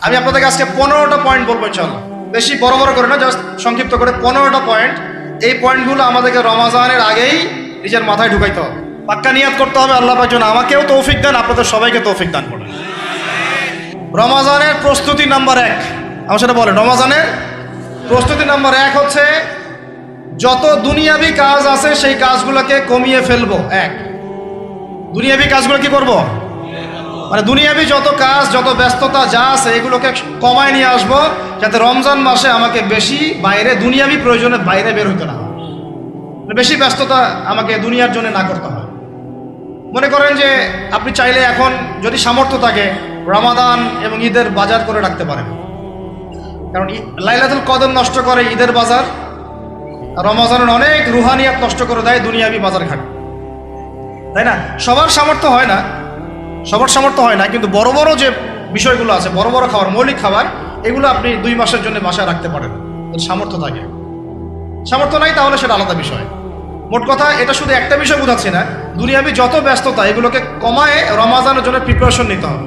আমি আপনাদেরকে আজকে 15টা পয়েন্ট বলবো ইনশাআল্লাহ, বেশি বড় বড় করে না, জাস্ট সংক্ষিপ্ত করে 15টা পয়েন্ট। এই পয়েন্টগুলো আমাদেরকে রমাজানের আগেই নিজের মাথায় ঢুকাইতে হবে, পাক্কা নিয়াত করতে হবে আল্লাহ পাক যেন আমাকেও তৌফিক দেন, আপনাদের সবাইকে তৌফিক দান করেন। রমাজানের প্রস্তুতি নাম্বার 1, আমার সাথে বলেন, রমাজানের প্রস্তুতি নাম্বার 1 হচ্ছে যত দুনিয়াবি কাজ আছে সেই কাজগুলোকে কমিয়ে ফেলবো। দুনিয়াবি কাজগুলো কি করব, মানে দুনিয়াবি যত কাজ, যত ব্যস্ততা যা আছে এগুলোকে কমায় নিয়ে আসবো, যাতে রমজান মাসে আমাকে বেশি বাইরে দুনিয়াবি প্রয়োজনে বাইরে বের হইতে না হয়, বেশি ব্যস্ততা আমাকে দুনিয়ার জন্য না করতে হয়। মনে করেন যে আপনি চাইলে এখন যদি সামর্থ্য থাকে রমাদান এবং ঈদের বাজার করে রাখতে পারেন, কারণ লাইলাতুল কদর নষ্ট করে ঈদের বাজার, রমজানের অনেক রুহানিয়াত নষ্ট করে দেয় দুনিয়াবি বাজার ঘাট, তাই না? সবার সামর্থ্য হয় না, কিন্তু বড় বড় যে বিষয়গুলো আছে, বড় বড় খাবার, মৌলিক খাবার, এগুলো আপনি 2 মাসের জন্য বাসায় রাখতে পারেন যদি সামর্থ্য থাকে। সামর্থ্য নাই তাহলে সেটা আলাদা বিষয়। মোট কথা এটা শুধু একটা বিষয় বোঝাচ্ছি না, দুনিয়াবি যত ব্যস্ততা এগুলোকে কমায় রমাজানের জন্য প্রিপারেশন নিতে হবে।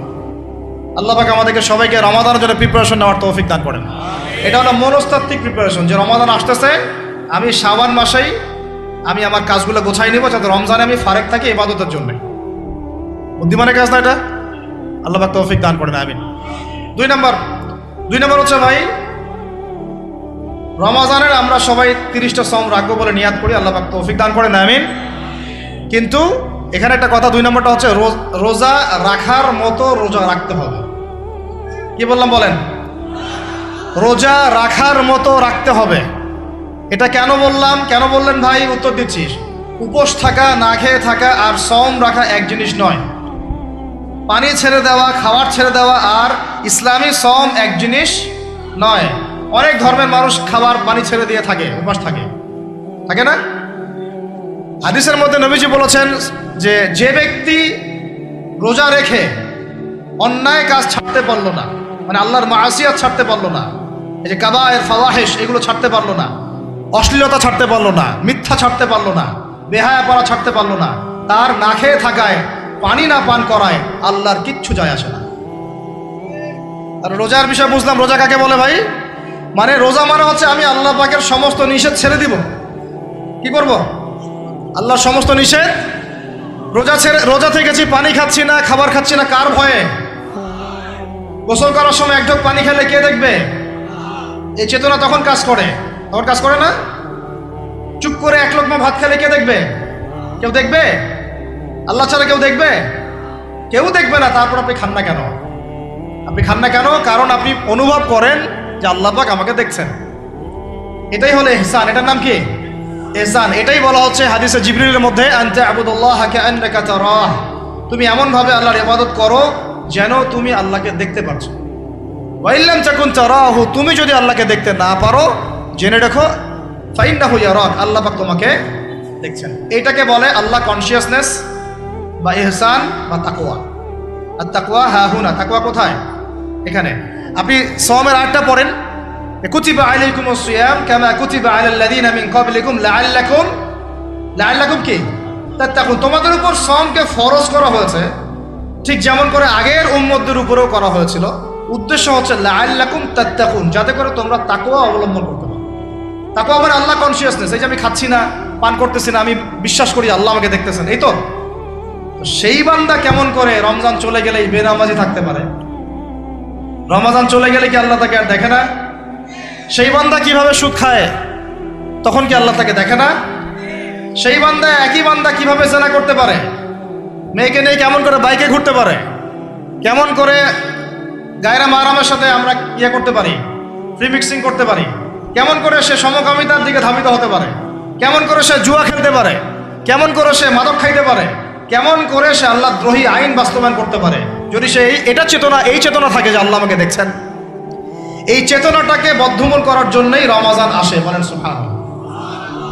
আল্লাহ পাক আমাদেরকে সবাইকে রমাদানের জন্য প্রিপারেশন নেওয়ার তৌফিক দান করেন। এটা হলো মনস্তাত্ত্বিক প্রিপারেশন, যে রমাদান আসতেছে, আমি শাবান মাসেই আমি আমার কাজগুলো গোছাই নিব যাতে রমজানে আমি ফারেক থাকি ইবাদতের জন্য। বুদ্ধিমানের কাজ না এটা, আল্লাহ পাক তৌফিক দান করেন, আমিন। 2 নম্বর হচ্ছে ভাই, রমাজানের আমরা সবাই 30টা সওম রাখবো বলে নিয়াত করি, আল্লাহ পাক তৌফিক দান করেন, আমিন। কিন্তু এখানে একটা কথা, 2 নম্বরটা হচ্ছে রোজা রাখার মতো রোজা রাখতে হবে। কি বললাম বলেন? রোজা রাখার মতো রাখতে হবে। এটা কেন বললাম, কেন বললেন ভাই? উত্তর দিচ্ছিস। উপোস থাকা, না খেয়ে থাকা আর সওম রাখা এক জিনিস নয়। পানি ছেড়ে দেওয়া, খাবার ছেড়ে দেওয়া আর ইসলামী সওম এক জিনিস নয়। অনেক ধর্মের মানুষ খাবার পানি ছেড়ে দিয়ে থাকে, উপাস থাকে না? হাদিসের মধ্যে নবীজি বলেছেন যে ব্যক্তি রোজা রেখে অন্যায় কাজ ছাড়তে পারলো না, মানে আল্লাহর মাসিয়াত ছাড়তে পারলো না, এই যে কাবায়ের ফাওয়াহিশ এগুলো ছাড়তে পারলো না, অশ্লীলতা ছাড়তে পারলো না, মিথ্যা ছাড়তে পারলো না, বেহায়াপনা ছাড়তে পারলো না, তার না খেয়ে থাকায়, পানি না পান করায় আল্লাহর কিচ্ছু যায় আসে না। আর রোজার বিষয় বুঝলাম, রোজা কাকে বলে ভাই? মানে রোজা মানে হচ্ছে আমি আল্লাহ পাকের সমস্ত নিষেধ ছেড়ে দিব। কি করব? আল্লাহর সমস্ত নিষেধ। রোজা থেকেছি, পানি খাচ্ছি না, খাবার খাচ্ছি না, কার ভয়ে? গোসল করার সময় 1 ঢোক পানি খেলে কে দেখবে? এই চেতনা তখন কাজ করে না? চুপ করে 1 লোকমা ভাত খেলে কে দেখবে? কেউ দেখবে? আল্লাহ ছাড়া কেউ দেখবে? কেউ দেখবে না। তারপর আপনি খান না কেন? কারণ আপনি অনুভব করেন যে আল্লাহ পাক আমাকে দেখছেন। এটাই হলো ইহসান। এটার নাম কি? ইহসান। এটাই বলা হচ্ছে হাদিসে জিবরিলের মধ্যে, আনতা আবুদুল্লাহ কাআন্নাকা তারাহ, তুমি এমন ভাবে আল্লাহর ইবাদত করো যেন তুমি আল্লাহকে দেখতে পাচ্ছ। ওয়া ইল্লাম তাকুন তারাহু, তুমি যদি আল্লাহকে দেখতে না পারো জেনে রাখো ফাইন্নাহু ইয়ারাক, আল্লাহ পাক তোমাকে দেখছেন। এটাকে বলে আল্লাহ কনসিয়াসনেস বা ইহসান বা তাকওয়া। আর তাকওয়া হাহুনা, তাকওয়া কোথায়? এখানে। আপনি সওমের 8টা পড়েন, কুতিবা আলাইকুমুস সিয়াম কামা কুতিবা আলাল লাযিনা মিন ক্বাবলিকুম লাআল্লাকুম কি তাত্তাকুন, তোমাদের উপর সওমকে ফরজ করা হয়েছে ঠিক যেমন করে আগের উম্মতদের উপরেও করা হয়েছিল। উদ্দেশ্য হচ্ছে লাআল্লাকুম তাত্তাকুন, যাতে করে তোমরা তাকওয়া অবলম্বন করতে পারো। তাকওয়া মানে আল্লাহ কনসিয়াসনেস, এই যে আমি খাচ্ছি না, পান করতেছি না, আমি বিশ্বাস করি আল্লাহ আমাকে দেখতেছেন, এই তো। সেই বান্দা কেমন করে রমজান চলে গেলেই বেনামাজি থাকতে পারে? রমজান চলে গেলে কি আল্লাহ তাকে আর দেখে না? সেই বান্দা কিভাবে সুদ খায়, তখন কি আল্লাহ তাকে দেখে না? সেই বান্দা, একই বান্দা কিভাবে জেনা করতে পারে? মেয়েকে নিয়ে কেমন করে বাইকে ঘুরতে পারে? কেমন করে গায়রা মাহরামের সাথে আমরা করতে পারি, ফ্রি মিক্সিং করতে পারি? কেমন করে সে সমকামিতার দিকে ধাবিত হতে পারে? কেমন করে সে জুয়া খেলতে পারে? কেমন করে সে মাদক খাইতে পারে? কেমন করে সে আল্লাহ দ্রোহী আইন বাস্তবায়ন করতে পারে? যদি সে এই চেতনা থাকে যে আল্লাহ আমাকে দেখছেন, এই চেতনাটাকে বদ্ধমূল করার জন্যই রমাজান আসে। বলেন সুবহানাল্লাহ।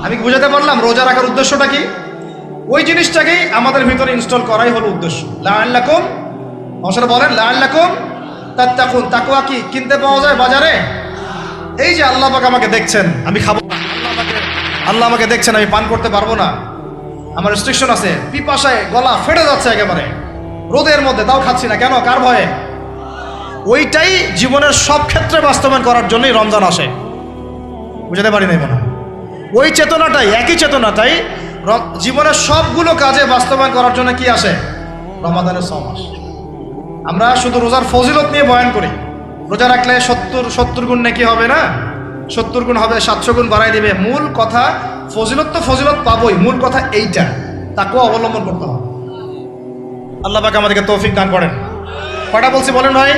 আমি বুঝাতে পারলাম রোজা রাখার উদ্দেশ্যটা কি? ওই জিনিসটাকেই আমাদের ভিতরে ইনস্টল করাই হলো উদ্দেশ্য। লাআল্লাকুম, আমার বলেন লাআল্লাকুম তাত্তাকুন। তাকওয়া কি কিনতে পাওয়া যায় বাজারে? এই যে আল্লাহ পাক আমাকে দেখছেন, আমি খাবো না, আল্লাহ আমাকে দেখছেন, আমি পান করতে পারবো না, আমার রেস্ট্রিকশন আছে, পিপাসায় গলা ফেটে যাচ্ছে একেবারে রোদের মধ্যে, তাও খাচ্ছি না কেন? কার ভয়ে? ওইটাই জীবনের সব ক্ষেত্রে বাস্তবায়ন করার জন্যই রমজান আসে। বুঝতে পারি নাই মনে হয়? ওই চেতনাটাই, একই চেতনাটাই জীবনের সবগুলো কাজে বাস্তবায়ন করার জন্য কি আসে? রমাদানের 6 মাস। আমরা শুধু রোজার ফজিলত নিয়ে বয়ান করি, রোজা রাখলে 70 গুণ নাকি হবে না, 70 গুণ হবে, 700 গুণ বাড়াই দিবে। মূল কথা ফজিলত তো ফজিলত পাবোই, মূল কথা এইটা, তাকেও অবলম্বন করতে হবে। আল্লাহ পাক আমাদেরকে তৌফিক দান করেন। কয়টা বলছি বলেন ভাই?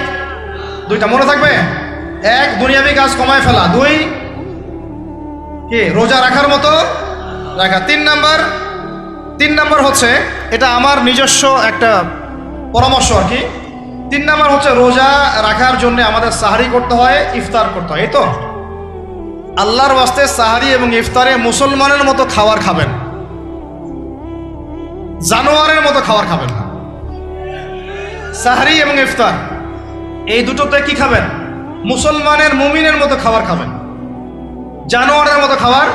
2টা মনে থাকবে। 1, দুনিয়াবি কাজ কমায় ফেলা। 2, কি রোজা রাখার মতো রাখা। 3 নাম্বার হচ্ছে, এটা আমার নিজস্ব একটা পরামর্শ আর কি। 3 নাম্বার হচ্ছে, রোজা রাখার জন্য আমাদের সাহারি করতে হয়, ইফতার করতে হয়। এই তো আল্লাহর ওয়াস্তে সাহারি এবং ইফতারে মুসলমানের মতো খাবার খাবেন, জানোয়ারের মতো খাবার খাবেন না। সাহারি এবং ইফতার এই দুটোতে কি খাবেন? মুসলমানের, মুমিনের মতো খাবার খাবেন, জানোয়ারের মতো খাবার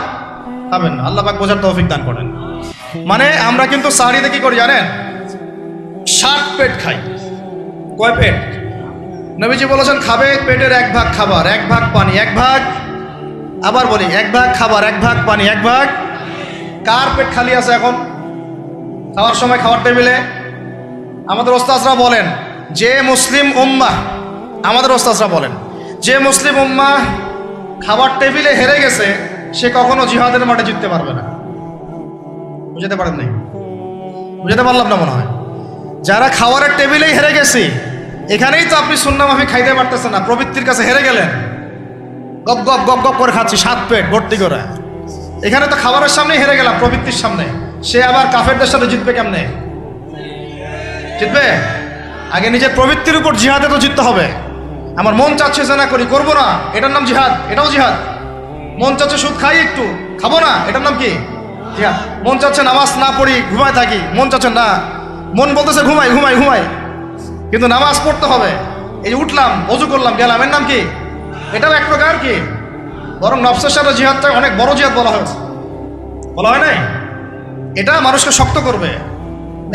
খাবেন না। আল্লাহ পাক বোঝার তৌফিক দান করেন। মানে আমরা কিন্তু সাহারিতে কি করি জানেন? 60 পেট খাই। কয় পেট? নবীজি বলেছেন, খাবে পেটের 1 ভাগ খাবার, 1 ভাগ পানি, 1 ভাগ, আবার বলি 1 ভাগ খাবার, 1 ভাগ পানি, 1 ভাগ। কার পেট খালি আছে এখন খাওয়ার সময় খাওয়ার টেবিলে? আমাদের ওস্তাদরা বলেন, যে মুসলিম উম্মাহ, আমাদের ওস্তাদরা বলেন, যে মুসলিম উম্মাহ খাবার টেবিলে হেরে গেছে, সে কখনো জিহাদের মাঠে জিততে পারবে না। বুঝতে পারেন নাই? বুঝতে পারলাম না মনে হয়। যারা খাওয়ারের টেবিলেই হেরে গেছি, এখানেই তো আপনি সুন্নাহ মাফিক খাইতে পারতেছেন না, প্রবৃত্তির কাছে হেরে গেলেন, গপ গপ গপ গপ করে খাচ্ছি 7 পেট ভর্তি করে। এখানে তো খাবারের সামনে হেরে গেলাম, প্রবৃত্তির সামনে। সে আবার কাফেরদের সাথে জিতবে কেমনে? জিতবে আগে নিজের প্রবৃত্তির উপর জিহাদে তো জিততে হবে। আমার মন চাচ্ছে জেনা করি, করবো না, এটার নাম জিহাদ, এটাও জিহাদ। মন চাচ্ছে সুদ খাই, একটু খাবো না, এটার নাম কি? জিহাদ। মন চাচ্ছে নামাজ না পড়ি, ঘুমায় থাকি, মন চাচ্ছে না, মন বলতেছে ঘুমাই ঘুমাই ঘুমাই, কিন্তু নামাজ পড়তে হবে। এই যে উঠলাম, ওযু করলাম, গেলাম, এর নাম কি? এটাও এক প্রকার কি? বরং নফসের সাথে জিহাদটা অনেক বড় জিহাদ বলা হয়েছে, বলা হয় নাই? এটা মানুষকে শক্ত করবে।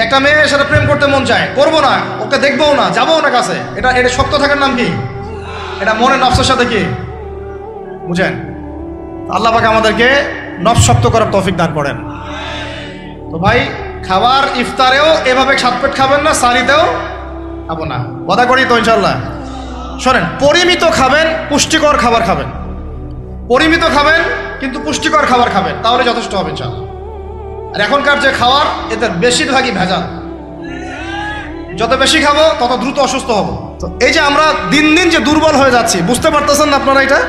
একটা মেয়ের সাথে প্রেম করতে মন চায়, করবো না, ওকে দেখবো না, যাবো না কাছে, এটা শক্ত থাকার নাম কি? এটা মনে নফসের সাথে কি? বুঝেন? আল্লাহ পাক আমাদেরকে নফস শক্ত করার তৌফিক দান করেন। তো ভাই, খাবার ইফতারেও এভাবে 7 পেট খাবেন না, সারিতেও খাবো না, কথা করি তো ইনশাল্লাহ। শোনেন, পরিমিত খাবেন, পুষ্টিকর খাবার খাবেন, পরিমিত খাবেন কিন্তু পুষ্টিকর খাবার খাবেন, তাহলে যথেষ্ট হবে ইনশাল্লাহ। আর এখনকার যে খাবার, এতে বেশিরভাগই ভেজাল। যত বেশি খাবো তত দ্রুত অসুস্থ হব। তো এই যে আমরা দিন দিন যে দুর্বল হয়ে যাচ্ছি, বুঝতে পারতেছেন না আপনারা? এটা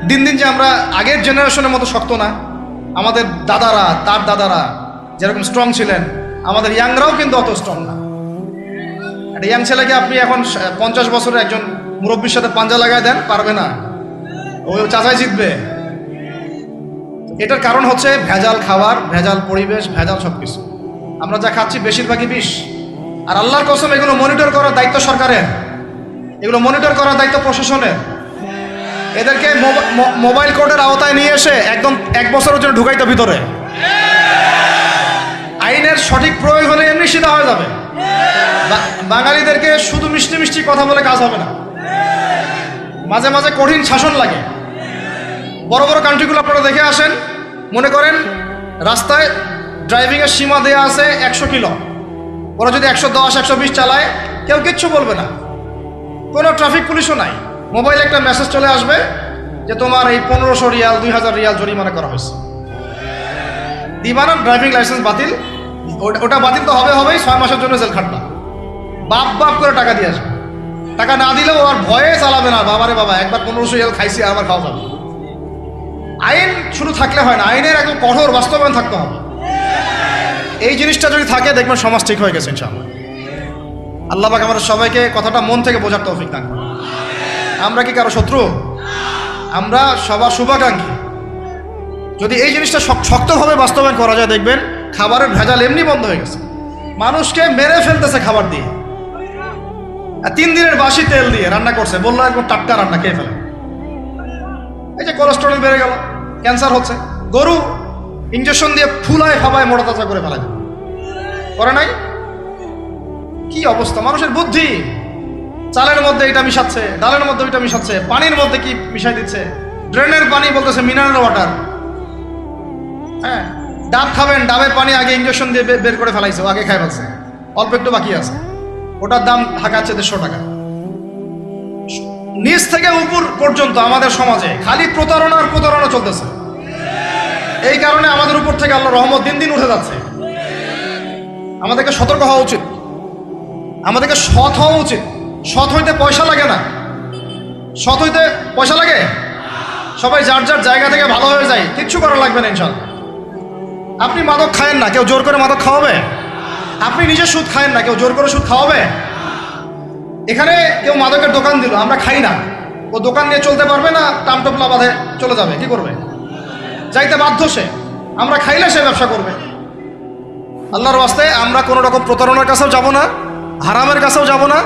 দিন দিন যে আমরা আগের জেনারেশনের মতো শক্ত না। আমাদের দাদারা, তার দাদারা যেরকম স্ট্রং ছিলেন, আমাদের ইয়াংরাও কিন্তু অত স্ট্রং না। একটা ইয়াং ছেলেকে আপনি এখন 50 বছরের একজন মুরব্বীর সাথে পাঞ্জা লাগায় দেন, পারবে না, ওই চাচাই জিতবে। এটার কারণ হচ্ছে ভেজাল খাবার, ভেজাল পরিবেশ, ভেজাল সবকিছু। আমরা যা খাচ্ছি বেশিরভাগই বিষ। আর আল্লাহর কসম, এগুলো মনিটর করার দায়িত্ব সরকারের, এগুলো মনিটর করার দায়িত্ব প্রশাসনের। এদেরকে মোবাইল কোর্টের আওতায় নিয়ে এসে একদম 1 বছরের জন্য ঢুকাইতে ভিতরে। আইনের সঠিক প্রয়োগ হলে এমনি সিধা হয়ে যাবে। বাঙালিদেরকে শুধু মিষ্টি মিষ্টি কথা বলে কাজ হবে না, মাঝে মাঝে কঠিন শাসন লাগে। বড় বড় কান্ট্রিগুলো আপনারা দেখে আসেন, মনে করেন রাস্তায় ড্রাইভিংয়ের সীমা দেওয়া আছে 100 কিলো, ওরা যদি 110, 120 চালায়, কেউ কিচ্ছু বলবে না, কোনো ট্রাফিক পুলিশও নাই। মোবাইলে একটা মেসেজ চলে আসবে যে তোমার এই 1500 রিয়াল, 2000 রিয়াল জরিমানা করা হয়েছে। দিবানা ড্রাইভিং লাইসেন্স বাতিল, ওটা বাতিল তো হবেই, 6 মাসের জন্য জেল খাটবা। বাপ বাপ করে টাকা দিয়ে আসবে, টাকা না দিলেও আর ভয়ে চালাবে না। বাবারে বাবা, একবার 1500 রিয়াল খাইছি, আর আবার খাওয়া যাবে। আইন শুধু থাকলে হয় না, আইনের একদম কঠোর বাস্তবায়ন থাকতে হবে। এই জিনিসটা যদি থাকে, দেখবেন সমাজ ঠিক হয়ে গেছে ইনশাআল্লাহ। আল্লাহ পাক আমাদের সবাইকে কথাটা মন থেকে বোঝার তৌফিক দান করেন। আমরা কি কারো শত্রু? আমরা সবার শুভাকাঙ্ক্ষী। যদি এই জিনিসটা শক্তভাবে বাস্তবায়ন করা যায়, দেখবেন খাবারের ভেজাল এমনি বন্ধ হয়ে গেছে। মানুষকে মেরে ফেলতেছে খাবার দিয়ে, 3 দিনের বাসি তেল দিয়ে রান্না করছে, বললো একদম টাটকা রান্না, খেয়ে ফেলে। এই যে কোলেস্টেরল বেড়ে গেল, ক্যান্সার হচ্ছে। গরু ইঞ্জেকশন দিয়ে ফুলায় ফাবায় মোটা তাজা করে ফেলা করে নাই? কি অবস্থা মানুষের বুদ্ধি! চালের মধ্যে এটা মিশাচ্ছে, ডালের মধ্যে ওইটা মিশাচ্ছে, পানির মধ্যে কি মিশাই দিচ্ছে, ড্রেনের পানি বলতেছে মিনারেল ওয়াটার। হ্যাঁ, ডাব খাবেন, ডাবের পানি আগে ইঞ্জেকশন দিয়ে বের করে ফেলাইছে, আগে খাই ফেলছে, অল্প একটু বাকি আছে, ওটার দাম হাঁকাচ্ছে 150 টাকা। নিচ থেকে উপর পর্যন্ত আমাদের সমাজে খালি প্রতারণা চলতেছে। এই কারণে আমাদের উপর থেকে আল্লাহর রহমত দিন দিন উঠে যাচ্ছে। আমাদেরকে সতর্ক হওয়া উচিত, আমাদেরকে সৎ হওয়া উচিত। সৎ হইতে পয়সা লাগে না, সৎ হইতে পয়সা লাগে। সবাই যার যার জায়গা থেকে ভালো হয়ে যায়, কিচ্ছু করা লাগবে না ইনশাল্লাহ। আপনি মাদক খায়েন না, কেউ জোর করে মাদক খাওয়াবে? আপনি নিজে সুদ খায়েন না, কেউ জোর করে সুদ খাওয়াবে? এখানে কেউ মাদকের দোকান দিল, আমরা খাই না, ও দোকান নিয়ে চলতে পারবে না? টামটোপলা বাঁধে চলে যাবে, কি করবে? যাইতে বাধ্য সে। আমরা খাইলে সে ব্যবসা করবে। আল্লাহর ওয়াস্তে আমরা কোনো রকম প্রতারণার কাছেও যাব না, হারামের কাছেও যাব না,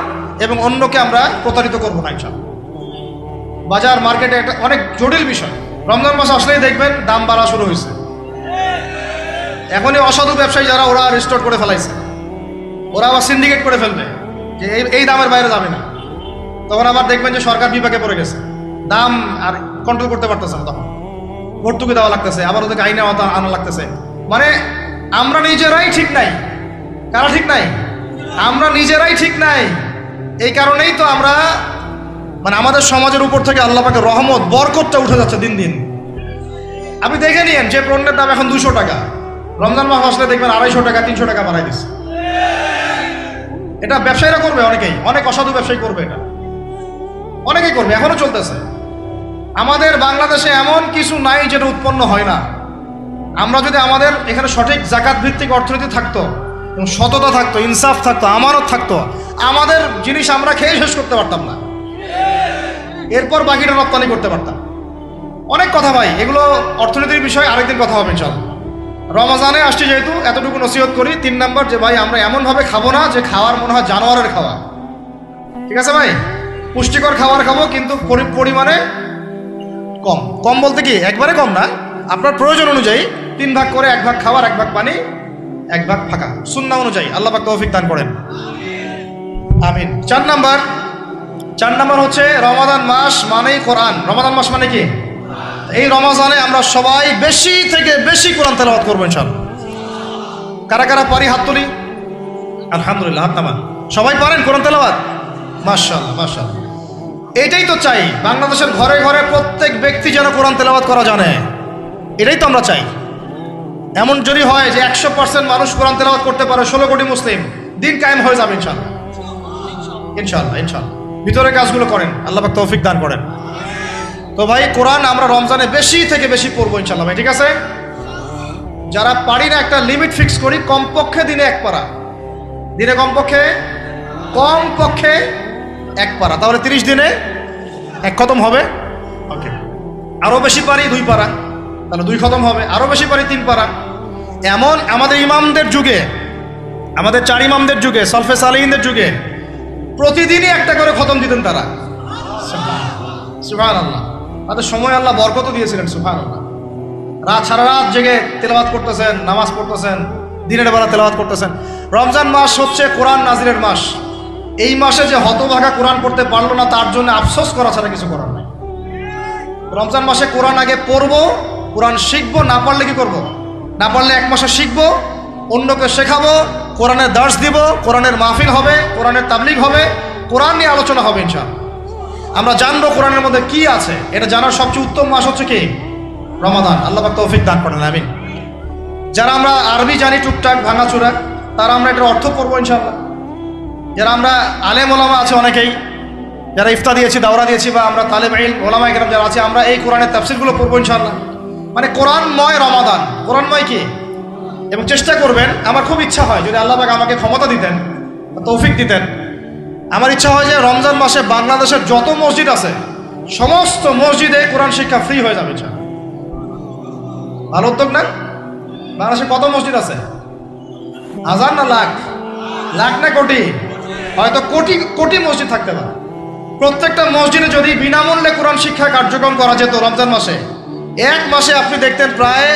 এবং অন্যকে আমরা প্রতারিত করবো না ইনশাআল্লাহ। বাজার মার্কেটে একটা অনেক জটিল বিষয়। রমজান মাস আসলেই দেখবেন দাম বাড়া শুরু হয়েছে। এখনই অসাধু ব্যবসায়ী যারা, ওরা রিস্টোর করে ফেলাইছে, ওরা আবার সিন্ডিকেট করে ফেলবে যে এই দামের বাইরে যাবে না। তখন আবার দেখবেন যে সরকার বিপাকে পড়ে গেছে, দাম আর কন্ট্রোল করতে পারতেছে না, তখন ভর্তুকি দেওয়া লাগতেছে, আবার ওদেরকে আইনে আনা লাগতেছে। মানে আমরা নিজেরাই ঠিক নাই। কারা ঠিক নাই? আমরা নিজেরাই ঠিক নাই। এই কারণেই তো আমরা মানে আমাদের সমাজের উপর থেকে আল্লাহ পাকের রহমত বরকতটা উঠে যাচ্ছে দিন দিন। আপনি দেখে নিয়েন যে পণ্যের দাম এখন 200 টাকা, রমজান মাস আসলে দেখবেন 250 টাকা 300 টাকা বাড়াই দিচ্ছে। এটা ব্যবসায়ীরা করবে, অনেকেই, অনেক অসাধু ব্যবসায়ী করবে, এটা অনেকেই করবে, এখনো চলতেছে। আমাদের বাংলাদেশে এমন কিছু নাই যেটা উৎপন্ন হয় না। আমরা যদি আমাদের এখানে সঠিক জাকাত ভিত্তিক অর্থনীতি থাকতো, এবং সততা থাকতো, ইনসাফ থাকতো, আমানত থাকতো, আমাদের জিনিস আমরা খেয়ে শেষ করতে পারতাম না, এরপর বাকিটা রপ্তানি করতে পারতাম। অনেক কথা ভাই, এগুলো অর্থনীতির বিষয়, আরেকদিন কথা হবে ইনশাআল্লাহ। রমজানে আসছি যেহেতু, এতটুকু নসিহত করি। 3 নাম্বার, যে ভাই আমরা এমনভাবে খাবো না যে খাওয়ার মনে হয় জানোয়ারের খাওয়া। ঠিক আছে ভাই, পুষ্টিকর খাবার খাবো, কিন্তু পরিমাণে কম। কম বলতে কি একবারে কম না, আপনার প্রয়োজন অনুযায়ী 3 ভাগ করে, 1 ভাগ খাবার, 1 ভাগ পানি, 1 ভাগ ফাঁকা, সুন্নাহ অনুযায়ী। আল্লাহ পাক তৌফিক দান করেন, আমিন। 4 নাম্বার হচ্ছে রমাদান মাস মানেই কোরআন। রমাদান মাস মানে কি? এই রমজানে আমরা সবাই বেশি থেকে বেশি কোরআন তেলাওয়াত করবো ইনশাআল্লাহ। কারা কারা পারি হাত তুলি, আলহামদুলিল্লাহ, হাত নামান। সবাই পারেন কোরআন তেলাওয়াত? মাশাআল্লাহ মাশাআল্লাহ। এটাই তো চাই, বাংলাদেশের ঘরে ঘরে প্রত্যেক ব্যক্তি যেন কোরআন তেলাওয়াত করা জানে, এটাই তো আমরা চাই। এমন যদি হয় যে 100% মানুষ কোরআন তেলাওয়াত করতে পারে, 16 কোটি মুসলিম, দিন কায়েম হয়ে যাবে ইনশাআল্লাহ। ইনশাআল্লাহ ইনশাআল্লাহ। ভিতরে কাজগুলো করেন, আল্লাহ পাক তৌফিক দান করেন। তো ভাই, কোরআন আমরা রমজানে বেশি থেকে বেশি পড়বো ইনশাআল্লাহ ভাই, ঠিক আছে? যারা পারি না, একটা লিমিট ফিক্স করি, কমপক্ষে দিনে 1 পারা, দিনে কমপক্ষে 1 পারা, তাহলে 30 দিনে 1 খতম হবে। ওকে, আরো বেশি পারি 2 পারা, তাহলে 2 খতম হবে। আরো বেশি পারি 3 পারা। এমন আমাদের ইমামদের যুগে, আমাদের 4 ইমামদের যুগে, সলফে সালিহিনদের যুগে প্রতিদিনই 1টা করে খতম দিতেন তারা। সুবহানাল্লাহ। তাদের সময় আল্লাহ বরকত দিয়েছিলেন, সুবহানাল্লাহ। সারা রাত জেগে তেলাওয়াত করতেছেন, নামাজ পড়তেছেন, দিনের বেলা তেলাওয়াত করতেছেন। রমজান মাস হচ্ছে কোরআন নাজিলের মাস। এই মাসে যে হতভাগা কোরআন পড়তে পারলো না, তার জন্য আফসোস করা ছাড়া কিছু করার নাই। রমজান মাসে কোরআন আগে পড়বো, কোরআন শিখবো, না পারলে কি করবো? না পারলে 1 মাসে শিখবো, অন্যকে শেখাবো, কোরআনের দার্স দিব, কোরআনের মাহফিল হবে, কোরআনের তাবলিগ হবে, কোরআন নিয়ে আলোচনা হবে ইনশাআল্লাহ। আমরা জানবো কোরআনের মধ্যে কি আছে। এটা জানার সবচেয়ে উত্তম মাস হচ্ছে কি? রমাদান। আল্লাহ পাক তৌফিক দান করেন, আমিন। যারা আমরা আরবি জানি টুকটাক ভাঙাচোরা, তারা আমরা এটার অর্থ পড়বো ইনশাআল্লাহ। যারা আমরা আলেম ওলামা আছে অনেকেই, যারা ইফতা দিয়েছি, দাওরা দিয়েছি, বা আমরা তালেব ইলম ওলামা ইকরাম যারা আছে, আমরা এই কোরআনের তাফসিরগুলো পড়বো ইনশাআল্লাহ। মানে কোরআনময় রমাদান, কোরআনময় কি? এবং চেষ্টা করবেন, আমার খুব ইচ্ছা হয় যদি আল্লাহ পাক আমাকে ক্ষমতা দিতেন, তৌফিক দিতেন, আমার ইচ্ছা হয় যে রমজান মাসে বাংলাদেশের যত মসজিদ আছে সমস্ত মসজিদে কোরআন শিক্ষা ফ্রি হয়ে যাবে। ভালো উদ্যোগ না? বাংলাদেশে কত মসজিদ আছে? 1000 না লাখ? লাখ না কোটি? হয়তো কোটি কোটি মসজিদ থাকতে পারে। প্রত্যেকটা মসজিদে যদি বিনামূল্যে কোরআন শিক্ষা কার্যক্রম করা যেত রমজান মাসে, 1 মাসে আপনি দেখতেন প্রায়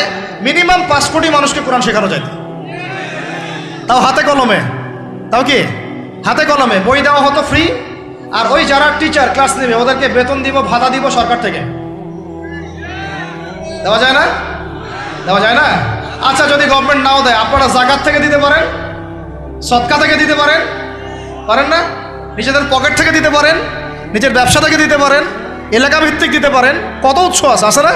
মিনিমাম 5 কোটি মানুষকে কোরআন শেখানো যেত। তাও হাতে কলমে, তাও কি হাতে কলমে বই দেওয়া হতো ফ্রি, আর ওই যারা টিচার ক্লাস নেবে ওদেরকে বেতন দিব, ভাতা দিব সরকার থেকে। দেওয়া যায় না? দেওয়া যায় না? আচ্ছা, যদি গভর্নমেন্ট নাও দেয়, আপনারা জাকাত থেকে দিতে পারেন, সদকা থেকে দিতে পারেন, পারেন না? নিজেদের পকেট থেকে দিতে পারেন, নিজের ব্যবসা থেকে দিতে পারেন, এলাকা ভিত্তিক দিতে পারেন। কত উৎস আছে না?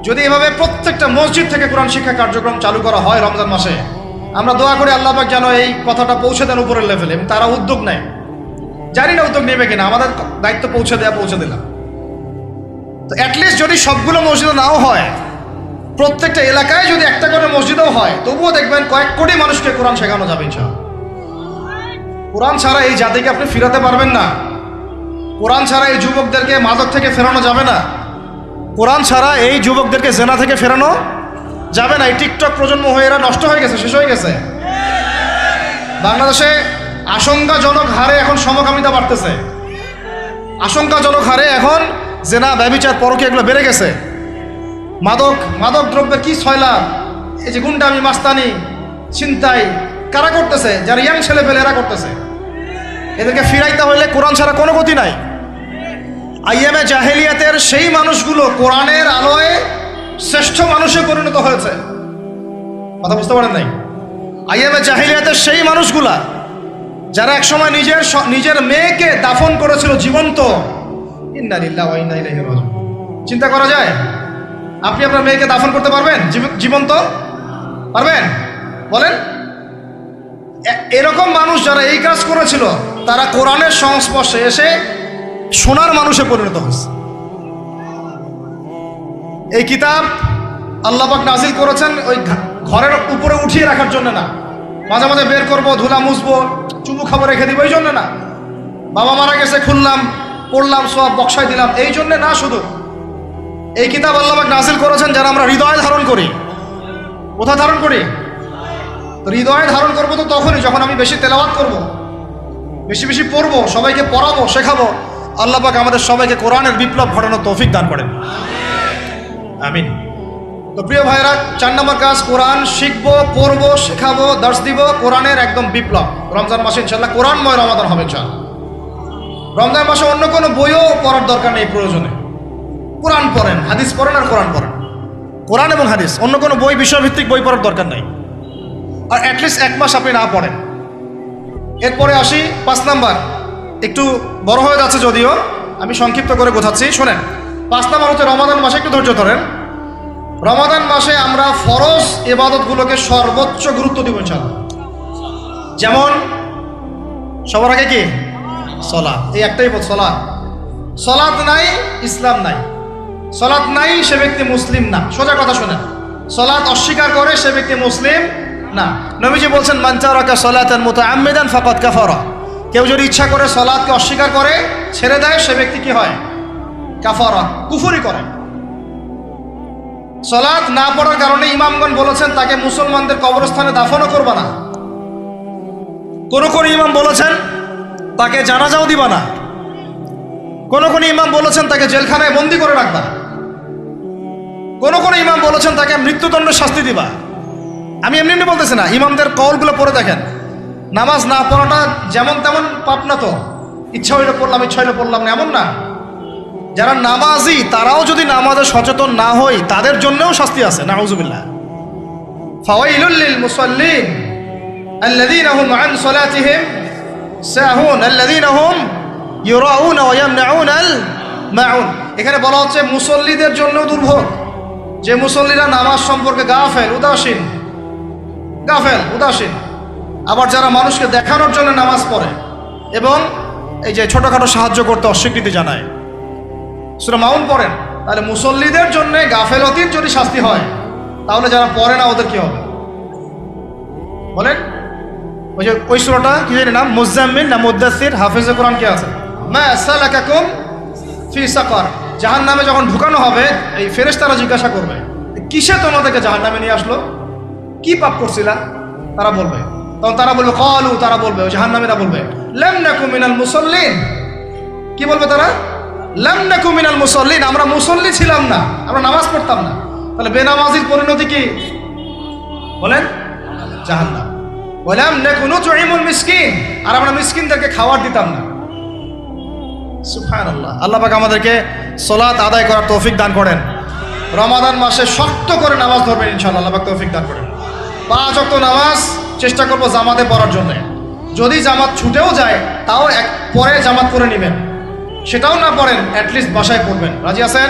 যদি এভাবে প্রত্যেকটা মসজিদ থেকে কোরআন শিক্ষা কার্যক্রম চালু করা হয় রমজান মাসে, আমরা দোয়া করি আল্লাহ পাক যেন এই কথাটা পৌঁছে দেন উপরের লেভেলে, এবং তারা উদ্যোগ নেয়। জানি না উদ্যোগ নেবে কিনা, আমাদের দায়িত্ব পৌঁছে দিলাম। তো অ্যাটলিস্ট যদি সবগুলো মসজিদে নাও হয়, প্রত্যেকটা এলাকায় যদি একটা করে মসজিদও হয়, তবুও দেখবেন কয়েক কোটি মানুষকে কোরআন শেখানো যাবে ইনশাআল্লাহ। কোরআন ছাড়া এই জাতিকে আপনি ফিরাতে পারবেন না। কোরআন ছাড়া এই যুবকদেরকে মাদক থেকে ফেরানো যাবে না। কোরআন ছাড়া এই যুবকদেরকে জেনা থেকে ফেরানো যাবে না। এই টিকটক প্রজন্ম হয়ে এরা নষ্ট হয়ে গেছে, শেষ হয়ে গেছে। বাংলাদেশে আশঙ্কাজনক হারে এখন সমকামিতা বাড়তেছে। আশঙ্কাজনক হারে এখন জেনা, ব্যভিচার, পরকীয়া এগুলো বেড়ে গেছে। মাদক দ্রব্যের কি ছয়লাভ, এই যে গুন্ডামি, মাস্তানি, ছিনতাই কারা করতেছে? যারা ইয়াং ছেলে পেলে এরা করতেছে। এদেরকে ফিরাইতে হইলে কোরআন ছাড়া কোনো গতি নাই। আইয়ামে জাহেলিয়াতের সেই মানুষগুলো কোরআনের আলোয় শ্রেষ্ঠ মানুষে পরিণত হয়েছে। কথা বুঝতে পারেন নাই? আইয়ামে জাহেলিয়াতের সেই মানুষগুলা যারা একসময় নিজের মেয়েকে দাফন করেছিল জীবন্ত। ইন্না লিল্লাহি ওয়া ইন্না ইলাইহি রাজিউন। চিন্তা করা যায়? আপনি আপনার মেয়েকে দাফন করতে পারবেন জীবন্ত? পারবেন? বলেন। এরকম মানুষ যারা এই কাজ করেছিল, তারা কোরআনের সংস্পর্শে এসে সোনার মানুষে পরিণত হয়েছে। এই কিতাব আল্লাহ পাক নাজিল করেছেন ওই ঘরের উপরে উঠিয়ে রাখার জন্য না, মাঝে মাঝে বের করবো, ধুলা মুছবো, চুমু খাবো, রেখে দিব, এই জন্য না। বাবা মারা গেছে, খুললাম, পড়লাম, সব বক্সায় দিলাম, এই জন্য না। শুধু এই কিতাব আল্লাহ পাক নাজিল করেছেন যারা আমরা হৃদয়ে ধারণ করি। কোথায় ধারণ করি? তো হৃদয়ে ধারণ করবো তো তখনই যখন আমি বেশি তেলাওয়াত করব, বেশি বেশি পড়বো, সবাইকে পড়াবো, শেখাবো। আল্লাহ পাক আমাদের সবাইকে কোরআনের বিপ্লব ঘটানোর তৌফিক দান করেন, আমিন। তো প্রিয় ভাইরা, 4 নম্বর কাজ, কোরআন শিখবো, পড়বো, শেখাবো, দর্শ দিব। কোরআনের একদম বিপ্লব। রমজান মাসে ইনশাআল্লাহ কোরআনময় রমাদান হবে ইনশাআল্লাহ। রমজান মাসে অন্য কোনো বইও পড়ার দরকার নেই প্রয়োজনে। কোরআন পড়েন, হাদিস পড়েন আর কোরআন পড়েন। কোরআন এবং হাদিস, অন্য কোনো বই, বিষয়ভিত্তিক বই পড়ার দরকার নাই। আর অ্যাটলিস্ট 1 মাস আপনি না পড়েন। এরপরে আসি 5 নাম্বার। একটু বড় হয়ে যাচ্ছে যদিও, আমি সংক্ষিপ্ত করে বোঝাচ্ছি, শোনেন। 5 নাম্বার হচ্ছে রমাদান মাসে, একটু ধৈর্য ধরেন। রমাদান মাসে আমরা ফরজ ইবাদতগুলোকে সর্বোচ্চ গুরুত্ব দিব ইনশাআল্লাহ। যেমন সবার আগে কি? সালাত। এই একটাই পথ, সালাত। সালাত নাই, ইসলাম নাই। সালাত নাই, সে ব্যক্তি মুসলিম না। সোজা কথা শোনেন, সালাত অস্বীকার করে সে ব্যক্তি মুসলিম না। নবীজি বলছেন, মান তারাকা সালাতান মুতাআম্মিদান ফাকাদ কাফারা। কেউ যদি ইচ্ছা করে সালাতকে অস্বীকার করে, ছেড়ে দেয়, সে ব্যক্তি কি হয়? কাফারা, কুফরি করে। সালাত না পড়ার কারণে ইমামগণ বলেছেন তাকে মুসলমানদের কবরস্থানে দাফনও করবা না। কোন কোন ইমাম বলেছেন তাকে জানাজাও দিবা না। কোন কোন ইমাম বলেছেন তাকে জেলখানায় বন্দি করে রাখবা। কোন কোন ইমাম বলেছেন তাকে মৃত্যুদণ্ডের শাস্তি দিবা। আমি এমনি এমনি বলতেছি না, ইমামদের কওলগুলো পড়ে দেখেন। নামাজ না পড়াটা যেমন তেমন পাপ না তো, ইচ্ছা হইলে পড়লাম, ইচ্ছা হইলে পড়লাম না, এমন না। যারা নামাজি তারাও যদি নামাজে সচেতন না হয়, তাদের জন্যও শাস্তি আছে, নাউযুবিল্লাহ। ফাওয়াইলুল লিল মুসাল্লিন আল্লাযীনা হুম আন সালাতিহিম সাহুন আল্লাযীনা হুম ইউরাউনা ওয়া ইয়ামনাউনাল মাউন। এখানে বলা হচ্ছে মুসল্লিদের জন্যও দুর্ভোগ, যে মুসল্লিরা নামাজ সম্পর্কে গাফেল, উদাসীন। আবার যারা মানুষকে দেখানোর জন্য নামাজ পড়ে এবং এই যে ছোটখাটো সাহায্য করতে অস্বীকৃতি জানায়, সূরা মাউন পড়েন, তাহলে মুসল্লিদের জন্য গাফেলতির যদি শাস্তি হয়, তাহলে যারা পড়ে না ওদের কি হবে বলেন? ওই যে ওই সূরাটা কি জানি নাম, মুজাম্মিল না মুদ্দাসির, হাফেজে কোরআন কে আছে? মা সালাকাকুম ফি সাকার। জাহান্নামে যখন ঢুকানো হবে, এই ফেরেশতারা জিজ্ঞাসা করবে, কিসে তোমাদেরকে জাহান্নামে নিয়ে আসলো? কি পাপ করছিলা? তারা বলবে, তখন তারা বলবে ক্বালু, তারা বলবে, ওই জাহান্নামীরা বলবে, লাম নাকু মিনাল মুসাল্লিন। কি বলবে তারা? লাম নাকু মিনাল মুসাল্লিন, আমরা মুসল্লি ছিলাম না, আমরা নামাজ পড়তাম না। তাহলে বেনামাজির পরিণতি কি বলেন? জাহান্নাম। ওয়ালাম নাকু নুতঈমুল মিসকিন, আর আমরা মিসকিনদেরকে খাবার দিতাম না। সুবহানাল্লাহ। আল্লাহ পাক আমাদেরকে সালাত আদায় করার তৌফিক দান করেন। রমাদান মাসে শক্ত করে নামাজ ধরবেন ইনশাআল্লাহ, আল্লাহ পাক তৌফিক দান করেন। 5 ওয়াক্ত নামাজ চেষ্টা করব জামাতে পড়ার জন্য। যদি জামাত ছুটেও যায় তাও পরে জামাত করে নেবেন, সেটাও না পড়েন অ্যাটলিস্ট বাসায় পড়বেন। রাজি আছেন?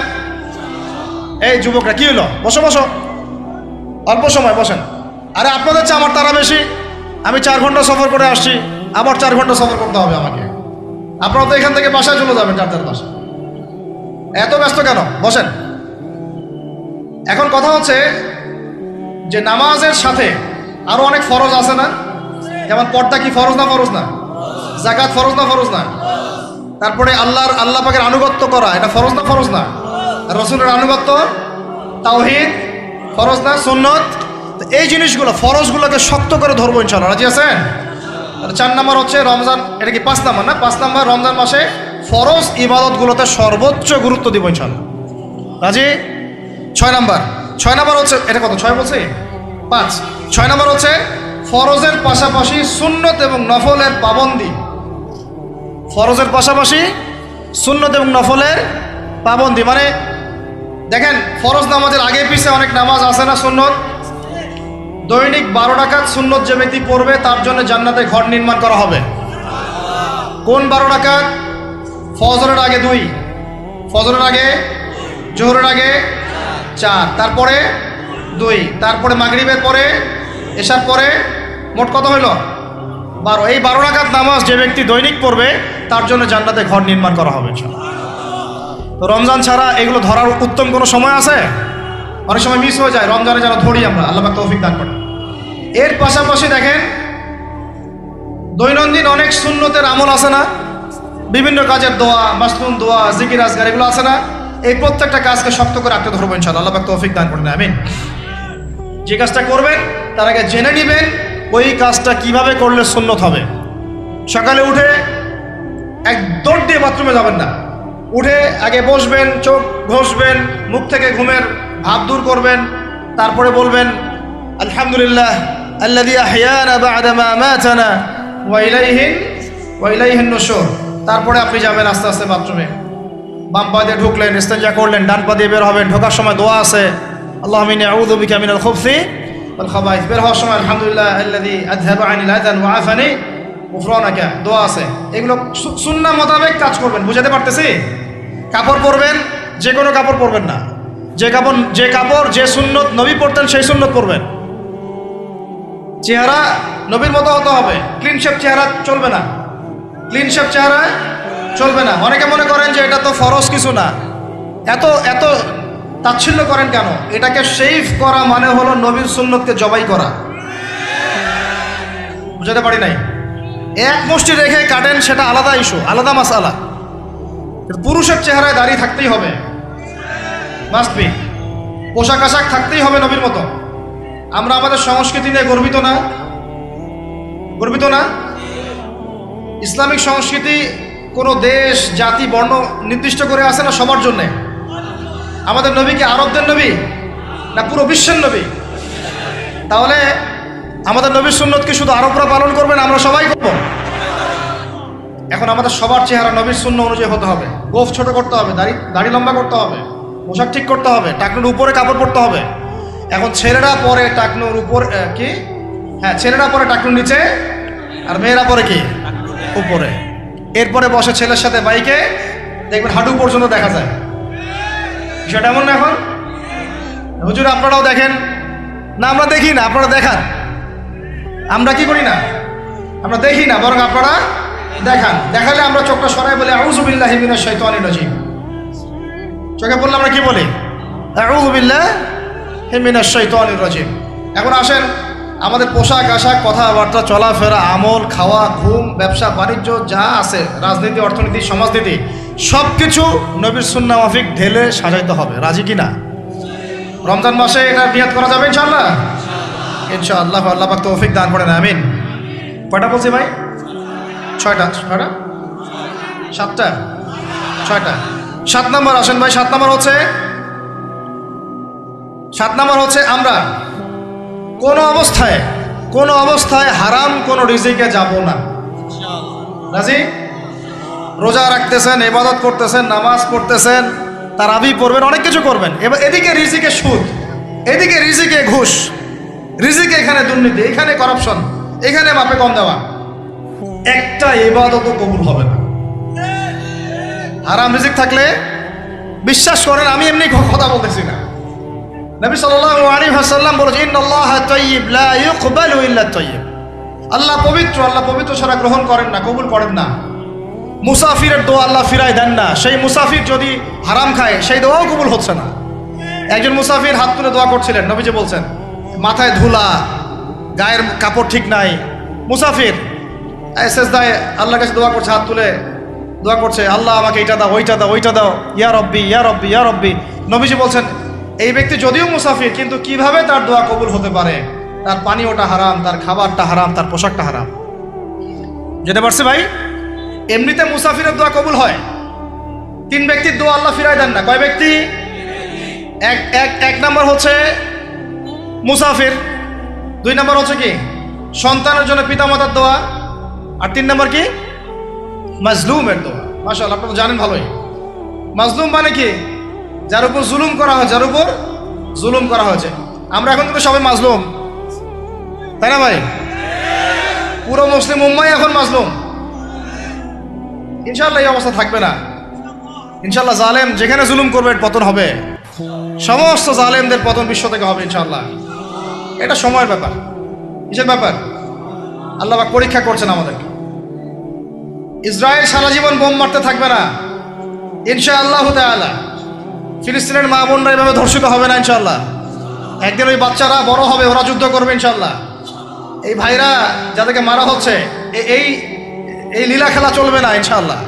এই যুবকরা কি হলো, বসো বসো, অল্প সময় বসেন। আরে আপনাদের চেয়ে আমার তারা বেশি, আমি 4 ঘন্টা সফর করে আসছি, আবার 4 ঘন্টা সফর করতে হবে আমাকে। আপনারা তো এখান থেকে বাসায় চলে যাবেন, যার বাসায়। এত ব্যস্ত কেন? বসেন। এখন কথা হচ্ছে যে নামাজের সাথে আরো অনেক ফরজ আছে না? যেমন পর্দা কি ফরজ না? ফরজ না? যাকাত ফরজ না? ফরজ না? তারপরে আল্লাহ পাকের আনুগত্য করা, এটা ফরজ না? ফরজ না? রসুলের আনুগত্য, তাওহীদ ফরজ না? সুন্নত। এই জিনিসগুলো, ফরজগুলোকে শক্ত করে ধরবো ইনশাআল্লাহ। রাজি আছেন? 4 নম্বর হচ্ছে রমজান, এটা কি 5 নম্বর না? 5 নম্বর রমজান মাসে ফরজ ইবাদতগুলোতে সর্বোচ্চ গুরুত্ব দিব ইনশাআল্লাহ। রাজি? 6 নম্বর হচ্ছে, এটা কত 6 বলছি? 5। 6 নম্বর হচ্ছে ফরজের পাশাপাশি সুন্নত এবং নফলের পাবন্দি। ফরজের পাশাপাশি সুন্নত এবং নফলের পাবন্দি মানে দেখেন, ফরজ নামাজের আগে পিছে অনেক নামাজ আছে না সুন্নত? দৈনিক 12 রাকাত সুন্নত যে ব্যক্তি পড়বে তার জন্য জান্নাতে ঘর নির্মাণ করা হবে। কোন 12 রাকাত? ফজরের আগে 2, ফজরের আগে, জোহরের আগে 4, তারপরে 2, তারপরে মাগরিবের পরে, এশার পরে, মোট কত হইল? 12। এই 12 রাকাত নামাজ যে ব্যক্তি দৈনিক পড়বে তার জন্য জান্নাতে ঘর নির্মাণ করা হবে ইনশাআল্লাহ। তো রমজান ছাড়া এগুলো ধরার উত্তম কোনো সময় আছে? অনেক সময় মিস হয়ে যায়, রমজানে যেন ধরি আমরা, আল্লাহ পাক তৌফিক দান করেন। এর পাশাপাশি দেখেন দৈনন্দিন অনেক সুন্নতের আমল আছে না? বিভিন্ন কাজের দোয়া, মাসনুন দোয়া, জিকির আজকার, এগুলো আছে না? এই প্রত্যেকটা কাজকে শক্ত করে আঁকড়ে ধরবো ইনশাআল্লাহ, আল্লাহ পাক তৌফিক দান করেন। আমিন। যে কাজটা করবেন তার আগে জেনে নেবেন ওই কাজটা কিভাবে করলে সুন্নত হবে। সকালে উঠে এক দৌড় দিয়ে বাথরুমে যাবেন না, উঠে আগে বসবেন, চোখ ঘষবেন, মুখ থেকে ঘুমের ভাব দূর করবেন, তারপরে বলবেন আলহামদুলিল্লাহ আল্লাযী আহইয়ানা বা'দা মা আমাতানা ওয়া ইলাইহিন নুশুর। তারপরে আপনি যাবেন আস্তে আস্তে বাথরুমে, বাম পা দিয়ে ঢুকলেন, ইস্তেঞ্জা করলেন, ডান পা দিয়ে বের হবেন। ঢোকার সময় দোয়া আছে, আল্লাহুম্মা ইন্নী আউযু বিকা মিনাল খুবসি ওয়াল খাবাইস। বের হওয়ার সময় আলহামদুলিল্লাহ আল্লাযী আযহাবা আনিল আযান ওয়া আফানি গুফরানাকা, দোয়া আছে। এগুলো সুন্নাহ মোতাবেক কাজ করবেন। বুঝাতে পারতেছি? কাপড় পরবেন, যে কোনো কাপড় পরবেন না। যে কাপড় যে সুন্নত নবী পরতেন সেই সুন্নত পরবেন। চেহারা নবীর মতো হতে হবে, ক্লিন শেপ চেহারা চলবে না, ক্লিন শেপ চেহারা চলবে না। অনেকে মনে করেন যে এটা তো ফরজ কিছু না, এত তাচ্ছিল্য করেন কেন? এটাকে শেভ করা মানে হলো নবীর সুন্নতকে জবাই করা। বুঝাতে পারি নাই? এক মুষ্টি রেখে কাটেন, সেটা আলাদা ইস্যু, আলাদা মাসালা। পুরুষের চেহারায় দাঁড়িয়ে থাকতেই হবে, মাস্ট বি। পোশাক আশাক থাকতেই হবে নবীর মতো। আমরা আমাদের সংস্কৃতি নিয়ে গর্বিত না? গর্বিত না? ইসলামিক সংস্কৃতি কোনো দেশ, জাতি, বর্ণ নির্দিষ্ট করে আসে না, সবার জন্যে। আমাদের নবী কি আরবদের নবী না পুরো বিশ্বের নবী? তাহলে আমাদের নবীর সুন্নত কি শুধু আরবরা পালন করবেন, আমরা সবাই করব? এখন আমাদের সবার চেহারা নবীর সুন্নাহ অনুযায়ী হতে হবে। গোফ ছোট করতে হবে, দাড়ি লম্বা করতে হবে, পোশাক ঠিক করতে হবে, টাকনুর উপরে কাপড় পরতে হবে। এখন ছেলেরা পরে টাকনুর উপর কি, হ্যাঁ ছেলেরা পরে টাকনুর নিচে, আর মেয়েরা পরে কি উপরে। এরপরে বসে ছেলের সাথে বাইকে, দেখবেন হাঁটু পর্যন্ত দেখা যায়। সেটা এমন না? এখন হুজুর আপনারাও দেখেন না? আমরা দেখি না, আপনারা দেখান। আমরা কি করি না? আমরা দেখি না, বরং আপনারা দেখান। দেখালে আমরা চোখটা সরাই বলি আউযু বিল্লাহি মিনাশ শাইতানির রাজিম। চোখে বললে আমরা কি বলি? আউযু বিল্লাহি মিনাশ শাইতানির রাজিম। এখন আসেন, আমাদের পোশাক আশাক, কথাবার্তা, চলাফেরা, আমল, খাওয়া, ঘুম, ব্যবসা বাণিজ্য যা আছে, রাজনীতি, অর্থনীতি, সমাজনীতি, সব কিছু নবীর সুন্নাহ মাফিক ঢেলে সাজাইতে হবে। রাজি কি না? রমজান মাসে এটা নিয়াত করা যাবে ইনশাআল্লাহ? ইনশাআল্লাহ, আল্লাহ পাক তৌফিক দান করেন। আমিন। কয়টা বলছি ভাই? 6টা। 7টা? 6টা। 7 নম্বর আসেন ভাই। 7 নম্বর হচ্ছে আমরা কোনো অবস্থায় হারাম কোনো রিজিকে যাব না। রাজি? রোজা রাখতেছেন, ইবাদত করতেছেন, নামাজ পড়তেছেন, তারাবি পড়বেন, অনেক কিছু করবেন। এবার এদিকে রিজিকে সুদ, এদিকে রিজিকে ঘুষ, রিজিকে এখানে দুর্নীতি, এখানে করাপশন, এখানে মাপে কম দেওয়া, একটা ইবাদতও কবুল হবে না। হারাম রিজিক থাকলে বিশ্বাস করেন, আমি এমনি কথা বলতেছি না, নবী সাল্লাল্লাহু আলাইহি ওয়াসাল্লাম বলেছেন ইন্নাল্লাহা তাইয়্যিব লা ইউকবালু ইল্লা তাইয়্যিব, আল্লাহ পবিত্র, আল্লাহ পবিত্র ছাড়া গ্রহণ করেন না, কবুল করেন না। মুসাফিরের দোয়া আল্লাহ ফিরায় দেন না, সেই মুসাফির যদি হারাম খায় সেই দোয়াও কবুল হচ্ছে না। একজন মুসাফির হাত তুলে দোয়া করছিলেন, নবীজি বলছেন মাথায় ধুলা, গায়ের কাপড় ঠিক নাই, মুসাফির সেজদায় আল্লাহর কাছে দোয়া করছে, হাত তুলে দোয়া করছে, আল্লাহ আমাকে এইটা দাও, ওইটা দাও, ওইটা দাও, ইয়া রব্বি ইয়া রব্বি ইয়া রব্বি। নবীজি বলছেন এই ব্যক্তি যদিও মুসাফির, কিন্তু কিভাবে তার দোয়া কবুল হতে পারে? তার পানীয়টা হারাম, তার খাবারটা হারাম, তার পোশাকটা হারাম। যেতে পারছে ভাই? এমনিতে মুসাফিরের দোয়া কবুল হয়, তিন ব্যক্তির দোয়া আল্লাহ ফিরায় দেন না। কয় ব্যক্তি? এক নাম্বার হচ্ছে মুসাফির, দুই নাম্বার হচ্ছে কি সন্তানের জন্য পিতামাতার দোয়া, আর তিন নাম্বার কি মাজলুমের দোয়া। মাশাআল্লাহ, আপনারা জানেন ভালোই। মাজলুম মানে কি? যার উপর জুলুম করা হয়, যার উপর জুলুম করা হয়েছে। আমরা এখন কিন্তু সবাই মাজলুম, তাই না ভাই? পুরো মুসলিম উম্মাই এখন মাজলুম। ইনশাআল্লাহ এই অবস্থা থাকবে না। ইনশাআল্লাহ জালেম যেখানে জুলুম করবে পতন হবে, সমস্ত জালেমদের পতন বিশ্ব থেকে হবে ইনশাআল্লাহ। এটা সময়ের ব্যাপার। কিসের ব্যাপার? আল্লাহ পাক পরীক্ষা করছেন আমাদেরকে। ইসরায়েল সারা জীবন বোম মারতে থাকবে না ইনশাআল্লাহ তাআলা। ফিলিস্তিনের মা বোনরা এভাবে ধর্ষিত হবে না ইনশাআল্লাহ। একদিন ওই বাচ্চারা বড় হবে, ওরা যুদ্ধ করবে ইনশাআল্লাহ। এই ভাইরা যাদেরকে মারা হচ্ছে, এই লীলা খেলা চলবে না ইনশাআল্লাহ।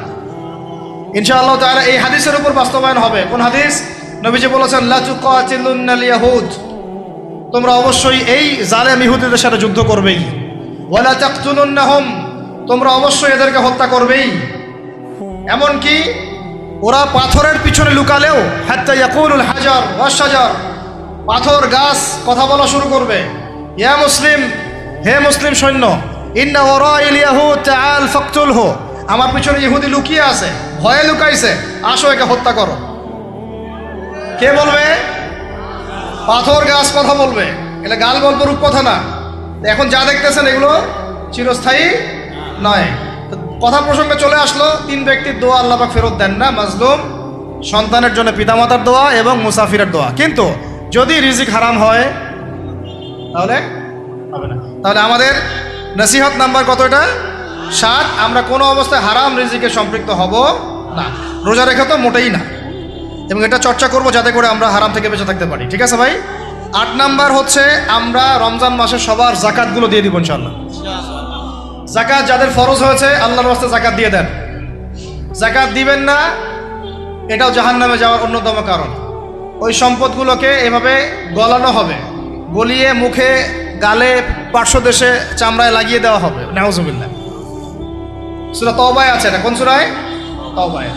ইনশাআল্লাহ তাআলা এই হাদিসের উপর বাস্তবায়ন হবে। কোন হাদিস? নবীজি বলেছেন লা তুকাতিলুনাল ইয়াহুদ, তোমরা অবশ্যই এই জালেম ইহুদিদের সাথে যুদ্ধ করবেই। ওয়ালা তাকতুলুনহুম, তোমরা অবশ্যই এদেরকে হত্যা করবেই। এমনকি ওরা পাথরের পিছনে লুকালেও হাত্তা ইয়াকুলুল হাজার ওয়াশ শাজার, পাথর গাছ কথা বলা শুরু করবে। ইয়া মুসলিম, হে মুসলিম সৈন্য, ইন্না ওয়ারাইল ইয়াহুদ তাআল ফাকতুলহু, আমার পিছনে ইহুদি লুকিয়ে আছে, ভয়ে লুকাইছে, আসো একে হত্যা করো। কে বলবে? পাথর গাছ কথা বলবে। এটা গাল গল্প রূপ কথা না। এখন যা দেখতেছেন এগুলো চিরস্থায়ী নয়। কথা প্রসঙ্গে চলে আসলো, তিন ব্যক্তির দোয়া আল্লাহ পাক ফেরত দেন না, মাজলুম, সন্তানের জন্য পিতামাতার দোয়া এবং মুসাফিরের দোয়া। কিন্তু যদি রিজিক হারাম হয় তাহলে হবে না। তাহলে আমাদের নসিহত নাম্বার কত? এটা 7। আমরা কোনো অবস্থায় হারাম রিজিকে সম্পৃক্ত হব না। রোজা রেখে তো মোটেই না, এবং এটা চর্চা করব যাতে করে আমরা হারাম থেকে বেঁচে থাকতে পারি। ঠিক আছে ভাই? 8 নাম্বার হচ্ছে আমরা রমজান মাসে সবার জাকাতগুলো দিয়ে দিব ইনশাআল্লাহ। জাকাত যাদের ফরজ হয়েছে আল্লাহর রাস্তায় জাকাত দিয়ে দেন। জাকাত দিবেন না, এটাও জাহান্নামে যাওয়ার অন্যতম কারণ। ওই সম্পদগুলোকে এভাবে গলানো হবে, গলিয়ে মুখে, গালে, পার্শ্বদেশে, চামড়ায় লাগিয়ে দেওয়া হবে। নাউজুবিল্লাহ। সূরা তওবায় আছে। এটা কোন সূরায়? তওবায়।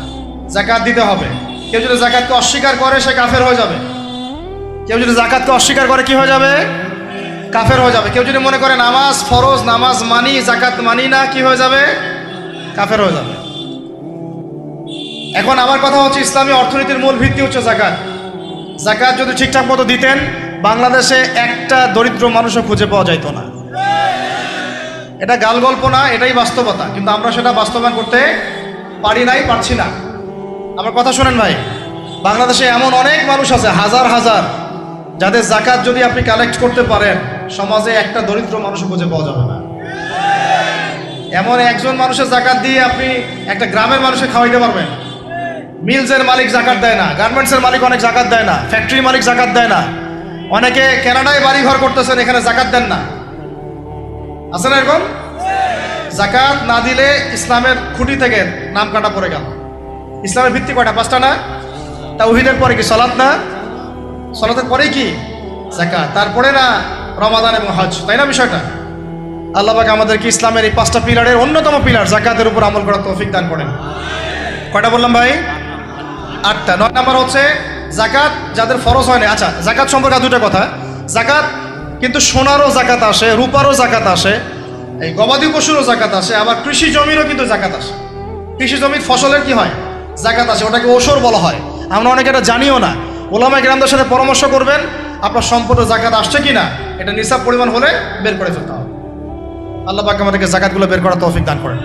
জাকাত দিতে হবে। কেউ যদি জাকাতকে অস্বীকার করে সে কাফের হয়ে যাবে। কেউ যদি জাকাতকে অস্বীকার করে কি হয়ে যাবে? কাফের হয়ে যাবে। কেউ যদি মনে করে নামাজ ফরজ, নামাজ মানি, জাকাত মানি না, কি হয়ে যাবে? কাফের হয়ে যাবে। এখন আমার কথা হচ্ছে, ইসলামী অর্থনীতির মূল ভিত্তি হচ্ছে জাকাত। জাকাত যদি ঠিকঠাক মতো দিতেন, বাংলাদেশে একটা দরিদ্র মানুষও খুঁজে পাওয়া যাইতো না। এটা গাল গল্প না, এটাই বাস্তবতা। কিন্তু আমরা সেটা বাস্তবায়ন করতে পারি নাই, পারছি না। আমার কথা শোনেন ভাই, বাংলাদেশে এমন অনেক মানুষ আছে, হাজার হাজার, যাদের জাকাত যদি আপনি কালেক্ট করতে পারেন, সমাজে একটা দরিদ্র মানুষও খুঁজে পাওয়া যাবে না। এমন একজন মানুষের জাকাত দিয়ে আপনি একটা গ্রামের মানুষকে খাওয়াইতে পারবেন। মিলসের মালিক জাকাত দেয় না, গার্মেন্টসের মালিক অনেক জাকাত দেয় না, ফ্যাক্টরির মালিক জাকাত দেয় না, অনেকে কানাডায় বাড়ি ঘর করতেছেন, এখানে জাকাত দেন না। আছে না এরকম? জাকাত না দিলে ইসলামের খুঁটি থেকে নাম কাটা পড়ে গেল। ইসলামের ভিত্তি কয়টা? 5টা না? তাওহীদের পরে কি সালাত না? সালাতের পরেই কি যাকাত, তারপরে না রমাদান এবং হজ, তাই না বিষয়টা? আল্লাহ পাক আমাদেরকে ইসলামের এই 5টা পিলারের অন্যতম পিলার যাকাতের উপর আমল করার তৌফিক দান করেন। কয়টা বললাম ভাই? 8টা। 9 নাম্বার হচ্ছে যাকাত যাদের ফরজ হয় না। আচ্ছা, যাকাত সম্পর্কে 2টা কথা। যাকাত কিন্তু সোনারও যাকাত আসে, রূপারও যাকাত আসে, এই গবাদি পশুরও যাকাত আসে, আবার কৃষি জমিরও কিন্তু যাকাত আসে। কৃষি জমির ফসলের কি হয় জাকাত আছে, ওটাকে ওসর বলা হয়। আমরা অনেকে এটা জানিও না। ওলামা কেরামদের সাথে পরামর্শ করবেন আপনার সম্পদের জাকাত আসছে কি না, এটা নিসাব পরিমাণ হলে বের করে ফেলতে হবে। আল্লাহ পাক আমাদেরকে জাকাতগুলো বের করার তৌফিক দান করেন।